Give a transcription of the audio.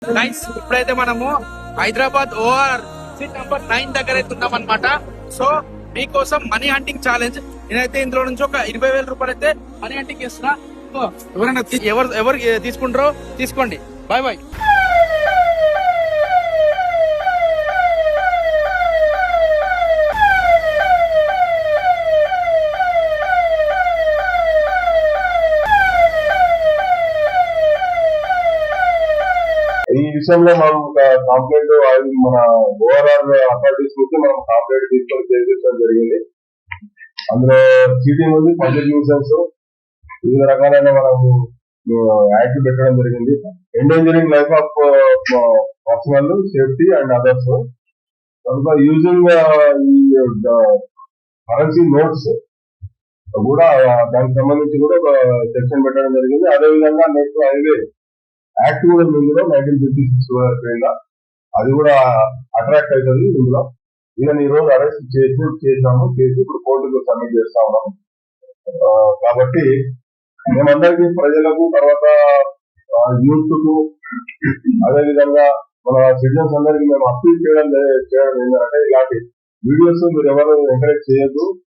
Guys ఇప్పుడైతే మనము Hyderabad OR seat number 9 దగ్గర అయితే ఉన్నాం అనమాట. సో మీకోసం మనీ హంటింగ్ ఛాలెంజ్. నేనైతే ఇందులో నుంచి ఒక 20,000 రూపాయలు అయితే మనీ హంటింగ్ చేస్తున్నా. సో ఎవరైనా ఎవరు తీసుకుంటారో తీసుకోండి. Bye bye. ఈ విషయంలో మనం కంప్లైంట్ మన ఓఆర్ఆర్ అథారిటీస్ నుంచి మనం కంప్లైంట్ తీసుకొని చేయించడం జరిగింది. అందులో చీటింగ్ ఉంది, పబ్లిక్ న్యూసెన్స్, వివిధ రకాలైన మనము యాక్ట్ పెట్టడం జరిగింది. Endangering life of personal safety and others. కనుక యూజింగ్ కరెన్సీ నోట్స్ కూడా దానికి సంబంధించి కూడా ఒక సెక్షన్ పెట్టడం జరిగింది. అదేవిధంగా నెక్స్ట్ హైవే యాక్ట్ కూడా ఇందులో 1956 కింద అది కూడా అట్రాక్ట్ అవుతుంది. ఇందులో ఈయన ఈ రోజు అరెస్ట్ చేసాము, చేసి ఇప్పుడు కోర్టుకు సబ్మిట్ చేస్తా ఉన్నాం. కాబట్టి మేమందరికీ ప్రజలకు, తర్వాత యూత్ కు, అదేవిధంగా మన సిటిజన్స్ అందరికీ మేము అప్పీల్ చేయడం ఏంటంటే ఇలాంటి వీడియోస్ మీరు ఎవరు ఎంకరేజ్ చేయొద్దు.